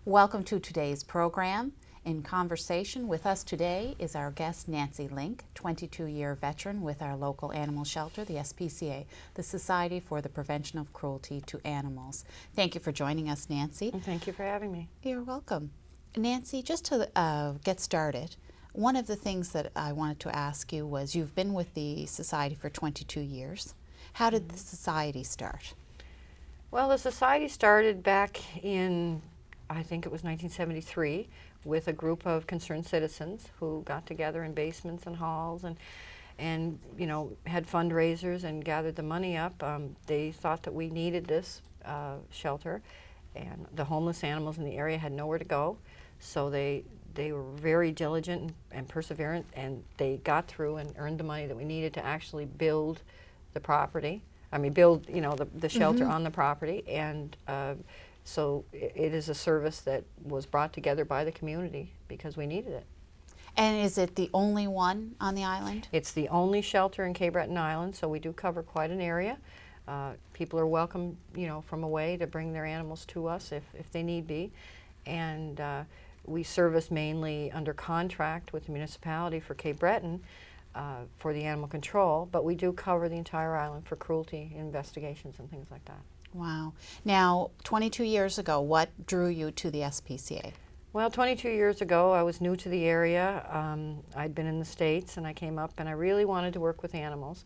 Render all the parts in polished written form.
Welcome to today's program. In conversation with us today is our guest Nancy Lynk, 22-year veteran with our local animal shelter, the SPCA, the Society for the Prevention of Cruelty to Animals. Thank you for joining us, Nancy. Thank you for having me. You're welcome. Nancy, just to get started, one of the things that I wanted to ask you was you've been with the Society for 22 years. How did the Society start? Well, the Society started back in, I think it was 1973, with a group of concerned citizens who got together in basements and halls and you know, had fundraisers and gathered the money up. They thought that we needed this shelter, and the homeless animals in the area had nowhere to go, so they were very diligent and perseverant, and they got through and earned the money that we needed to actually build the property. I mean, build, you know, the shelter on the property, and so it is a service that was brought together by the community because we needed it. And is it the only one on the island? It's the only shelter in Cape Breton Island, so we do cover quite an area. People are welcome, you know, from away to bring their animals to us if they need be. And we service mainly under contract with the municipality for Cape Breton for the animal control, but we do cover the entire island for cruelty investigations and things like that. Wow. Now, 22 years ago, what drew you to the SPCA? Well, 22 years ago, I was new to the area. I'd been in the States, and I came up, and I really wanted to work with animals.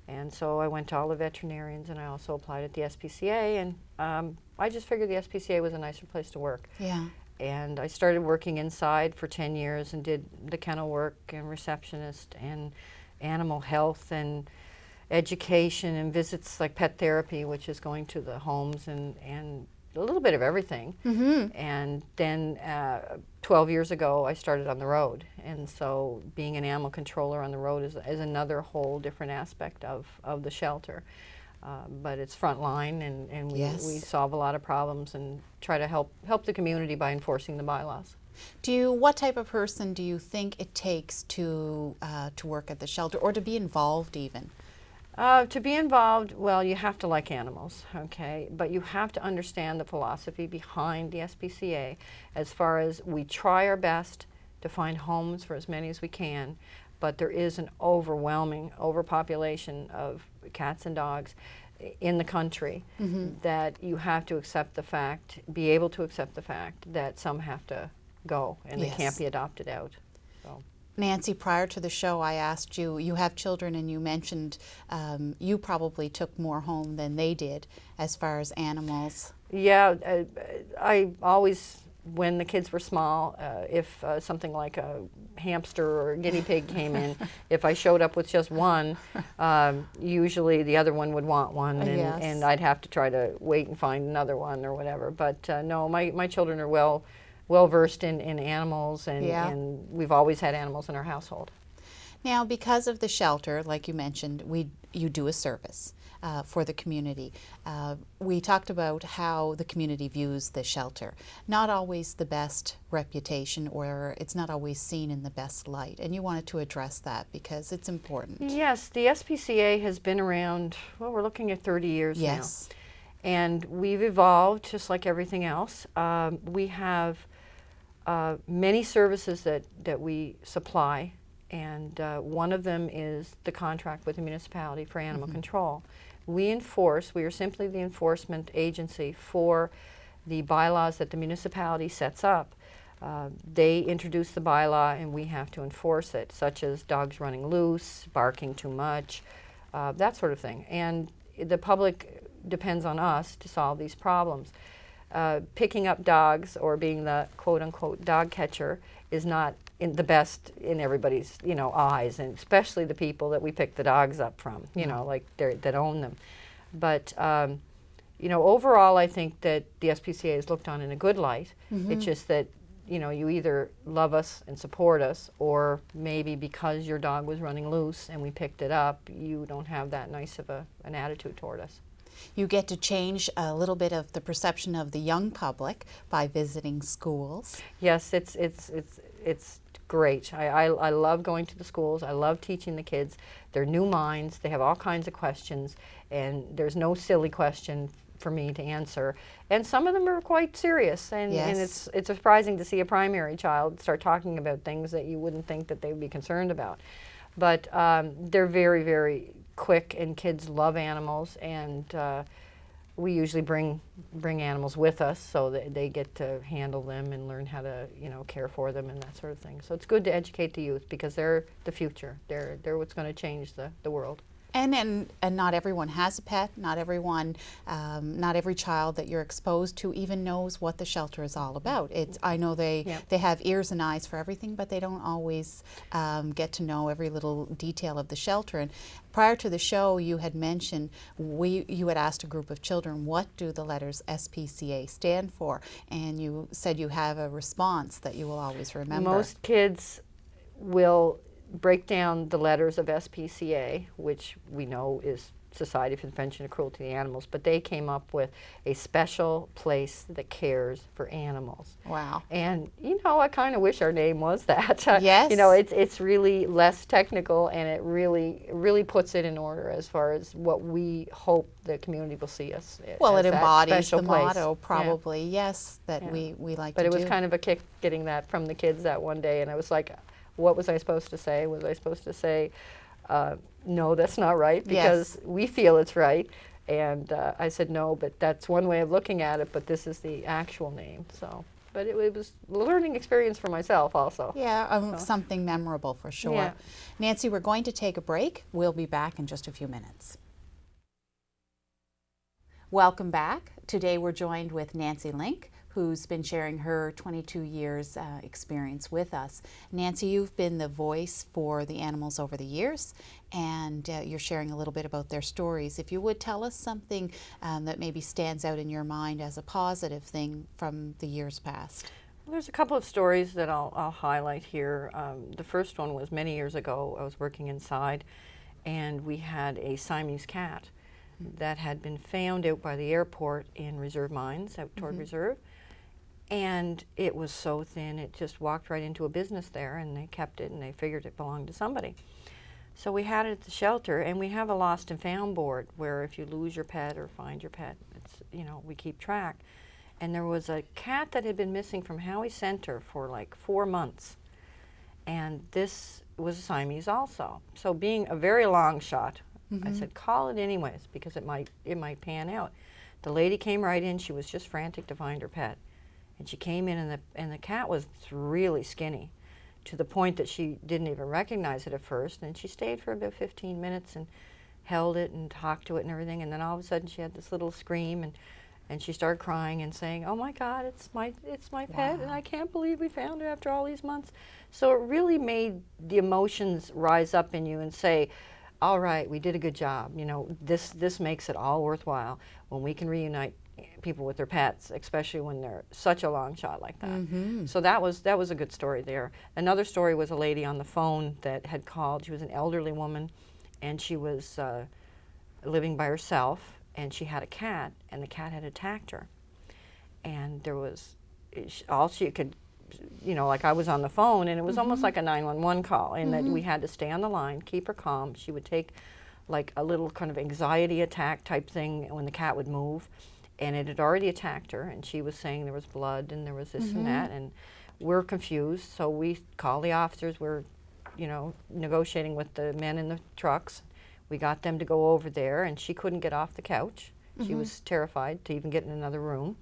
And so I went to all the veterinarians, and I also applied at the SPCA, and I just figured the SPCA was a nicer place to work. Yeah. And I started working inside for 10 years and did the kennel work and receptionist and animal health and education and visits like pet therapy, which is going to the homes and a little bit of everything. And then 12 years ago, I started on the road. And so being an animal controller on the road is another whole different aspect of the shelter. But it's frontline, and we solve a lot of problems and try to help the community by enforcing the bylaws. What type of person do you think it takes to work at the shelter, or to be involved even? To be involved, well, you have to like animals, okay? But you have to understand the philosophy behind the SPCA as far as we try our best to find homes for as many as we can, but there is an overwhelming overpopulation of cats and dogs in the country that you have to accept the fact, be able to accept the fact that some have to go and they can't be adopted out. So. Nancy, prior to the show, I asked you, you have children, and you mentioned you probably took more home than they did as far as animals. Yeah, I always, when the kids were small, if something like a hamster or a guinea pig came in, if I showed up with just one, usually the other one would want one, and I'd have to try to wait and find another one or whatever. But no, my children are well versed in animals, and we've always had animals in our household. Now, because of the shelter, like you mentioned, you do a service for the community. We talked about how the community views the shelter. Not always the best reputation, or it's not always seen in the best light, and you wanted to address that because it's important. Yes, the SPCA has been around, well, we're looking at 30 years now. And we've evolved just like everything else. We have many services that we supply, and one of them is the contract with the municipality for animal control. We are simply the enforcement agency for the bylaws that the municipality sets up. They introduce the bylaw and we have to enforce it, such as dogs running loose, barking too much, that sort of thing. And the public depends on us to solve these problems. Picking up dogs or being the quote-unquote dog catcher is not the best in everybody's, you know, eyes, and especially the people that we pick the dogs up from, you know, like that own them. But you know, overall, I think that the SPCA is looked on in a good light. It's just that, you know, you either love us and support us, or maybe because your dog was running loose and we picked it up, you don't have that nice of an attitude toward us. You get to change a little bit of the perception of the young public by visiting schools. Yes, it's great. I love going to the schools. I love teaching the kids. They're new minds. They have all kinds of questions, and there's no silly question for me to answer. And some of them are quite serious, and it's surprising to see a primary child start talking about things that you wouldn't think that they would be concerned about. But they're very, very quick, and kids love animals, and we usually bring animals with us so that they get to handle them and learn how to, you know, care for them and that sort of thing. So it's good to educate the youth, because they're the future. They're what's going to change the world. And not everyone has a pet. Not everyone, not every child that you're exposed to even knows what the shelter is all about. I know they have ears and eyes for everything, but they don't always get to know every little detail of the shelter. And prior to the show, you had mentioned you had asked a group of children, what do the letters SPCA stand for? And you said you have a response that you will always remember. Most kids will break down the letters of SPCA, which we know is Society for the Prevention of Cruelty to Animals, but they came up with a special place that cares for animals. Wow. And, you know, I kind of wish our name was that. Yes. You know, it's really less technical, and it really puts it in order as far as what we hope the community will see us. Well, it embodies the place. Motto, probably, yes, that we like but to do. But it was kind of a kick getting that from the kids that one day, and I was like, what was I supposed to say? Was I supposed to say, no, that's not right, because we feel it's right? And I said, no, but that's one way of looking at it, but this is the actual name. So, but it was a learning experience for myself also. Yeah, something memorable for sure. Yeah. Nancy, we're going to take a break. We'll be back in just a few minutes. Welcome back. Today we're joined with Nancy Lynk, who's been sharing her 22 years experience with us. Nancy, you've been the voice for the animals over the years, and you're sharing a little bit about their stories. If you would tell us something that maybe stands out in your mind as a positive thing from the years past. Well, there's a couple of stories that I'll highlight here. The first one was many years ago. I was working inside, and we had a Siamese cat that had been found out by the airport in reserve mines out toward reserve. And it was so thin, it just walked right into a business there, and they kept it, and they figured it belonged to somebody. So we had it at the shelter, and we have a lost and found board where if you lose your pet or find your pet, it's, you know, we keep track. And there was a cat that had been missing from Howie Center for like 4 months. And this was a Siamese also. So being a very long shot, I said, call it anyways, because it might pan out. The lady came right in, she was just frantic to find her pet. And she came in, and the cat was really skinny, to the point that she didn't even recognize it at first. And she stayed for about 15 minutes and held it and talked to it and everything. And then all of a sudden she had this little scream, and she started crying and saying, "Oh my God, it's my pet, and I can't believe we found it after all these months." So it really made the emotions rise up in you and say, all right, we did a good job. You know, this makes it all worthwhile when we can reunite people with their pets, especially when they're such a long shot like that. So that was a good story there. Another story was a lady on the phone that had called. She was an elderly woman, and she was living by herself, and she had a cat, and the cat had attacked her. And there was all she could, you know, like I was on the phone, and it was almost like a 911 call, and that we had to stay on the line, keep her calm. She would take like a little kind of anxiety attack type thing when the cat would move. And it had already attacked her, and she was saying there was blood and there was this and that, and we're confused. So we called the officers. We're, you know, negotiating with the men in the trucks. We got them to go over there, and she couldn't get off the couch. She was terrified to even get in another room.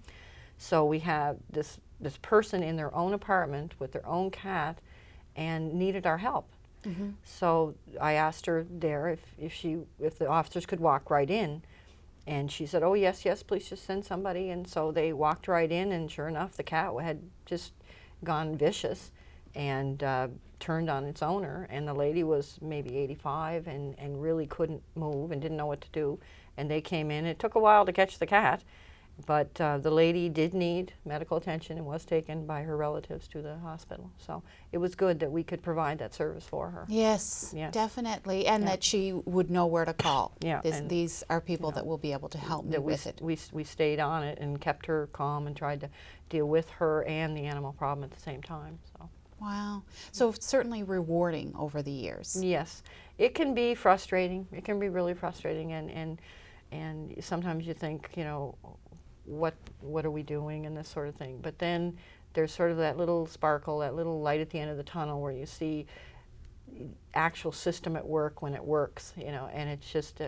So we have this person in their own apartment with their own cat, and needed our help. So I asked her there if the officers could walk right in. And she said, "Oh, yes, please just send somebody." And so they walked right in, and sure enough, the cat had just gone vicious and turned on its owner. And the lady was maybe 85 and really couldn't move and didn't know what to do. And they came in. It took a while to catch the cat, but the lady did need medical attention and was taken by her relatives to the hospital. So it was good that we could provide that service for her. Yes, definitely, and that she would know where to call. These are people that will be able to help me with it. We stayed on it and kept her calm and tried to deal with her and the animal problem at the same time. So. Wow. So certainly rewarding over the years. Yes. It can be frustrating. It can be really frustrating, and and sometimes you think, you know, what are we doing and this sort of thing. But then there's sort of that little sparkle, that little light at the end of the tunnel where you see actual system at work when it works, you know, and it's just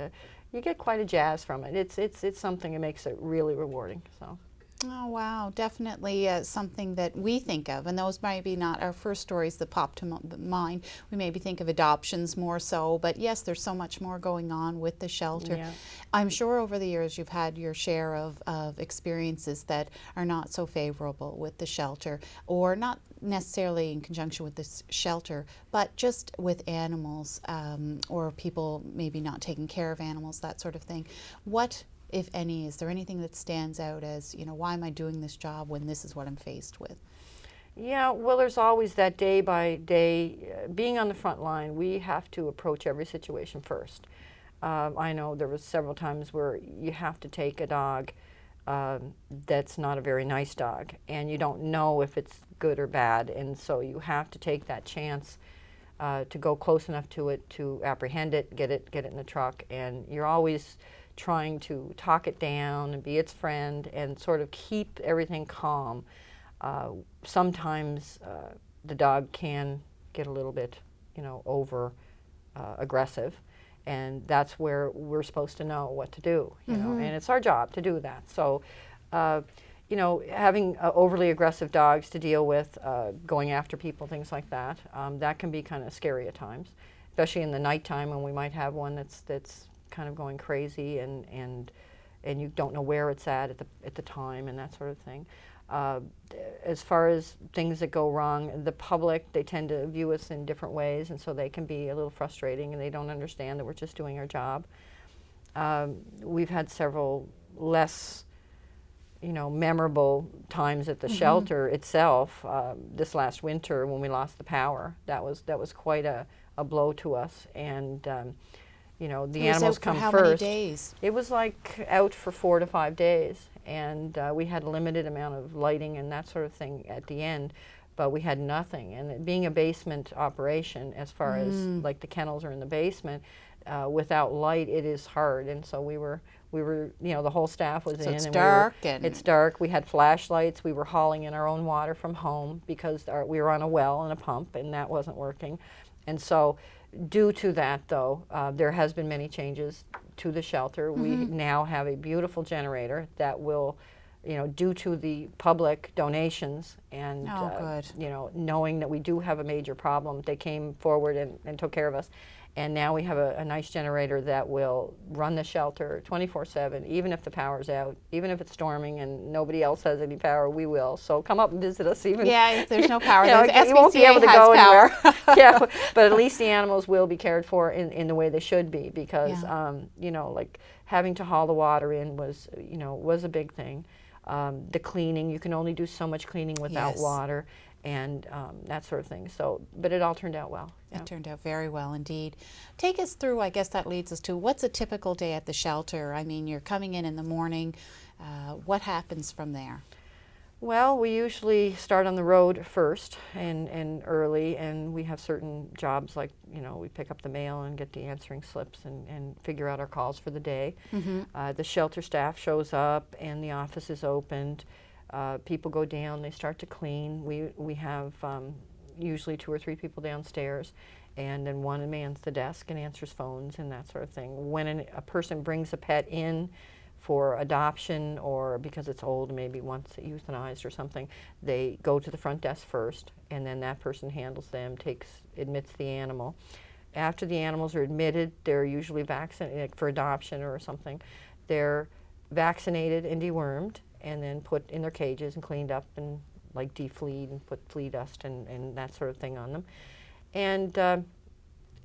you get quite a jazz from it. It's something that makes it really rewarding. So. Oh, wow. Definitely something that we think of, and those might be not our first stories that pop to mind. We maybe think of adoptions more so, but yes, there's so much more going on with the shelter. Yeah. I'm sure over the years you've had your share of experiences that are not so favorable with the shelter, or not necessarily in conjunction with this shelter, but just with animals, or people maybe not taking care of animals, that sort of thing. What, if any, is there anything that stands out as, you know, why am I doing this job when this is what I'm faced with? Yeah, well, there's always that day by day, being on the front line, we have to approach every situation first. I know there was several times where you have to take a dog that's not a very nice dog, and you don't know if it's good or bad, and so you have to take that chance to go close enough to it to apprehend it, get it in the truck, and you're always trying to talk it down and be its friend and sort of keep everything calm. Sometimes the dog can get a little bit, you know, over aggressive, and that's where we're supposed to know what to do, you know, and it's our job to do that. So, you know, having overly aggressive dogs to deal with, going after people, things like that, that can be kind of scary at times, especially in the nighttime when we might have one that's kind of going crazy, and you don't know where it's at the time, and that sort of thing. As far as things that go wrong, the public, they tend to view us in different ways, and so they can be a little frustrating, and they don't understand that we're just doing our job. We've had several less, you know, memorable times at the shelter itself. This last winter when we lost the power, that was quite a blow to us, and you know, the animals come first. How many days? It was like out for 4 to 5 days, and we had a limited amount of lighting and that sort of thing at the end, but we had nothing. And it being a basement operation, as far as like the kennels are in the basement, without light, it is hard. And so we were, you know, the whole staff was in. It's and dark. It's dark. We had flashlights. We were hauling in our own water from home because we were on a well and a pump, and that wasn't working. And so, due to that, though, there has been many changes to the shelter. We now have a beautiful generator that will, you know, due to the public donations and, you know, knowing that we do have a major problem, they came forward and took care of us. And now we have a nice generator that will run the shelter 24/7, even if the power's out, even if it's storming and nobody else has any power, we will. So come up and visit us even. Yeah, if there's no power, you know, SPCA you won't be able to has go power. anywhere. Yeah, but at least the animals will be cared for in the way they should be, because, you know, like having to haul the water in was, you know, was a big thing. The cleaning, you can only do so much cleaning without water, and that sort of thing. So, but it all turned out well. It turned out very well indeed. Take us through, I guess that leads us to, what's a typical day at the shelter? I mean, you're coming in the morning. What happens from there? Well, we usually start on the road first and early, and we have certain jobs like, you know, we pick up the mail and get the answering slips and figure out our calls for the day. The shelter staff shows up and the office is opened. People go down, they start to clean. We have usually 2 or 3 people downstairs, and then one mans the desk and answers phones and that sort of thing. When a person brings a pet in for adoption, or because it's old, maybe wants it euthanized or something, they go to the front desk first, and then that person handles them, admits the animal. After the animals are admitted, they're usually vaccinated for adoption or something. They're vaccinated and dewormed, and then put in their cages and cleaned up and like defleed and put flea dust and that sort of thing on them. And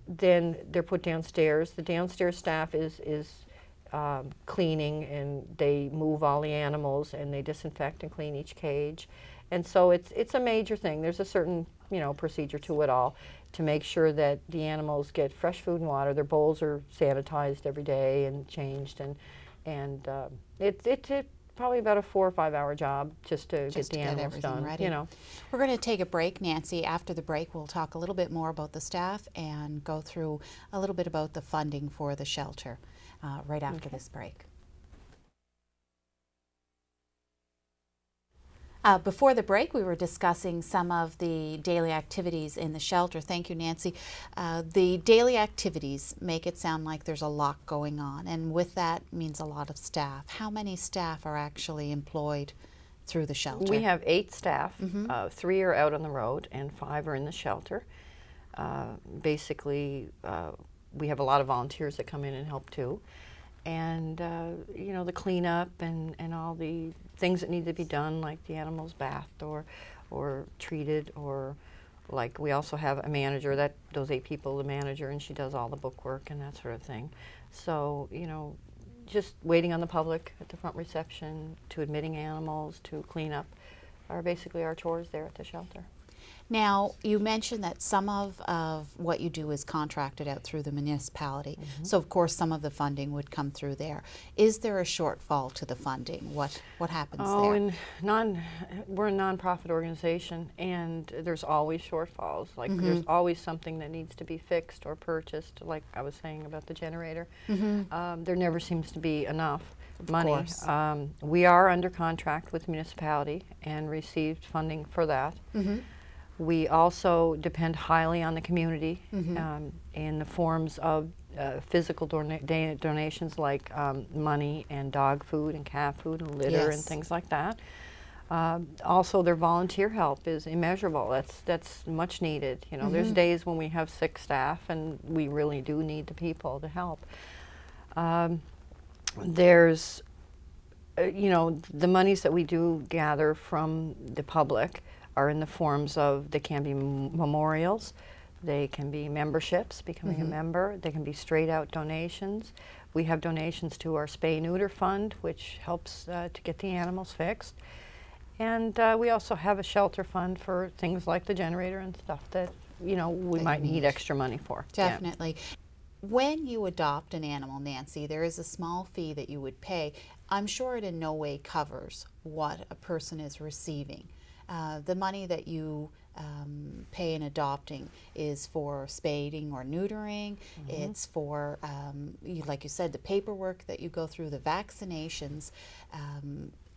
then they're put downstairs. The downstairs staff is cleaning, and they move all the animals and they disinfect and clean each cage. And so it's a major thing. There's a certain, you know, procedure to it all to make sure that the animals get fresh food and water. Their bowls are sanitized every day and changed, and it's probably about a 4 or 5 hour job just to get the animals done. Ready. You know. We're going to take a break, Nancy. After the break, we'll talk a little bit more about the staff and go through a little bit about the funding for the shelter. right after this break. Before the break, we were discussing some of the daily activities in the shelter. Thank you, Nancy. The daily activities make it sound like there's a lot going on, and with that means a lot of staff. How many staff are actually employed through the shelter? We have 8 staff. 3 are out on the road and 5 are in the shelter. Basically, we have a lot of volunteers that come in and help too. And, you know, the cleanup and all the things that need to be done, like the animals bathed or treated, or like we also have a manager, those 8 people, the manager, and she does all the book work and that sort of thing. So, you know, just waiting on the public at the front reception, to admitting animals, to cleanup, are basically our chores there at the shelter. Now, you mentioned that some of what you do is contracted out through the municipality. So, of course, some of the funding would come through there. Is there a shortfall to the funding? What happens there? We're a nonprofit organization, and there's always shortfalls. Like there's always something that needs to be fixed or purchased, like I was saying about the generator. There never seems to be enough money. We are under contract with the municipality and received funding for that. We also depend highly on the community in the forms of physical donations like money and dog food and cat food and litter and things like that. Also, their volunteer help is immeasurable. That's much needed. You know, there's days when we have sick staff and we really do need the people to help. There's, you know, the monies that we do gather from the public are in the forms of, they can be memorials, they can be memberships, becoming a member, they can be straight out donations. We have donations to our spay-neuter fund, which helps to get the animals fixed. And we also have a shelter fund for things like the generator and stuff that, you know, we might need extra money for. Definitely. When you adopt an animal, Nancy, there is a small fee that you would pay. I'm sure it in no way covers what a person is receiving. The money that you pay in adopting is for spading or neutering. It's for, like you said, the paperwork that you go through, the vaccinations.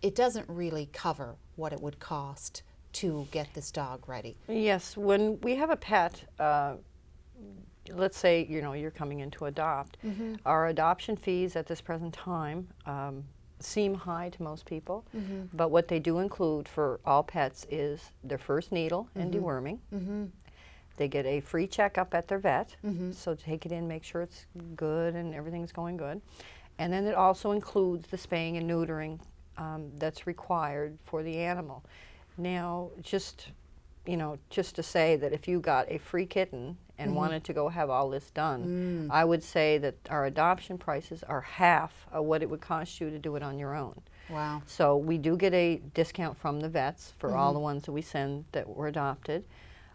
It doesn't really cover what it would cost to get this dog ready. Yes, when we have a pet, let's say, you know, you're coming in to adopt, our adoption fees at this present time seem high to most people, but what they do include for all pets is their first needle and deworming. They get a free checkup at their vet, so take it in, make sure it's good and everything's going good. And then it also includes the spaying and neutering that's required for the animal. Now, just to say that if you got a free kitten and wanted to go have all this done, I would say that our adoption prices are half of what it would cost you to do it on your own. Wow. So we do get a discount from the vets for all the ones that we send that were adopted.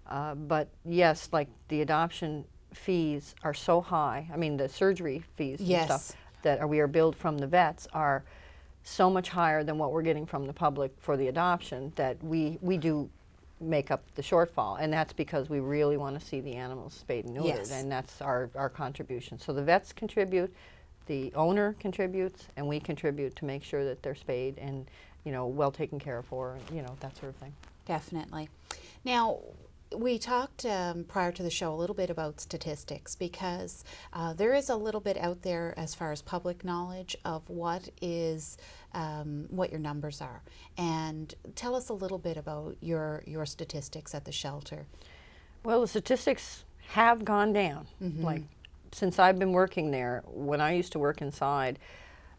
But yes, like the adoption fees are so high. I mean, the surgery fees and stuff that we are billed from the vets are so much higher than what we're getting from the public for the adoption that we do make up the shortfall, and that's because we really want to see the animals spayed and neutered, and that's our contribution. So the vets contribute, the owner contributes, and we contribute to make sure that they're spayed and, you know, well taken care of for, you know, that sort of thing. Definitely. Now, we talked prior to the show a little bit about statistics, because there is a little bit out there as far as public knowledge of what your numbers are. And tell us a little bit about your statistics at the shelter. Well, the statistics have gone down. Like, since I've been working there, when I used to work inside,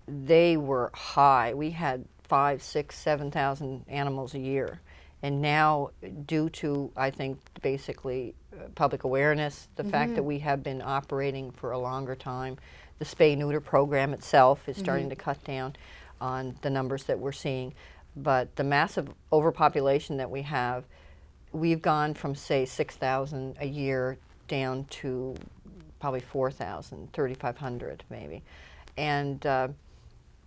they were high. We had 5,000, 6,000, 7,000 animals a year. And now, due to, I think, basically public awareness, the fact that we have been operating for a longer time, the spay-neuter program itself is starting to cut down on the numbers that we're seeing. But the massive overpopulation that we have, we've gone from, say, 6,000 a year down to probably 4,000, 3,500 maybe. And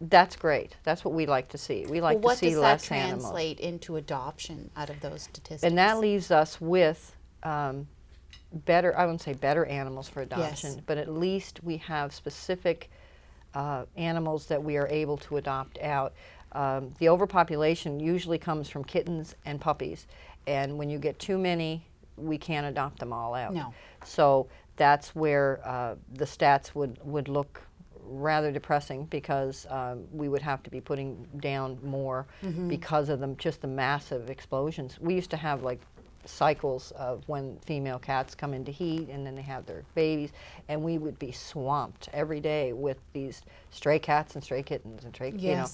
that's great. That's what we like to see. We like to see less animals. What does that translate into adoption out of those statistics? And that leaves us with better, I wouldn't say better animals for adoption, but at least we have specific animals that we are able to adopt out. The overpopulation usually comes from kittens and puppies, and when you get too many, we can't adopt them all out. No. So that's where the stats would look rather depressing, because we would have to be putting down more because of just the massive explosions. We used to have like cycles of when female cats come into heat and then they have their babies, and we would be swamped every day with these stray cats and stray kittens and stray, you know,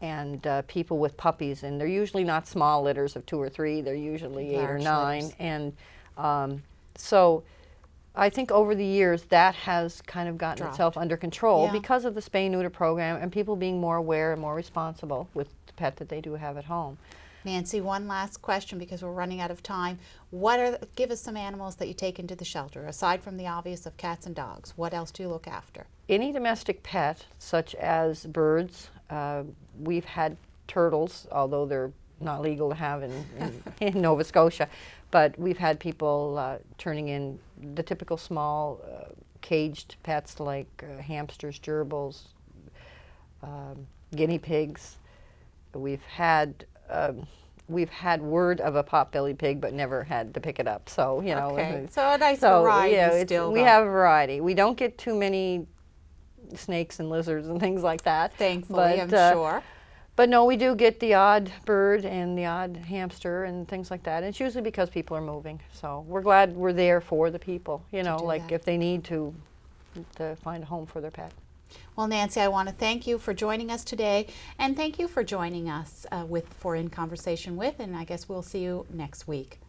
and people with puppies, and they're usually not small litters of 2 or 3, they're usually 8 or 9 litters. And so I think over the years that has kind of gotten itself under control because of the spay-neuter program and people being more aware and more responsible with the pet that they do have at home. Nancy, one last question because we're running out of time. Give us some animals that you take into the shelter, aside from the obvious of cats and dogs. What else do you look after? Any domestic pet, such as birds. We've had turtles, although they're not legal to have in Nova Scotia, but we've had people turning in the typical small caged pets like hamsters, gerbils, guinea pigs. We've had word of a pot-bellied pig, but never had to pick it up. So you know, so a nice variety. You know, still, we have a variety. We don't get too many snakes and lizards and things like that. Thankfully, but, I'm sure. But no, we do get the odd bird and the odd hamster and things like that. And it's usually because people are moving. So we're glad we're there for the people. You know, like if they need to find a home for their pet. Well, Nancy, I want to thank you for joining us today, and thank you for joining us for In Conversation With, and I guess we'll see you next week.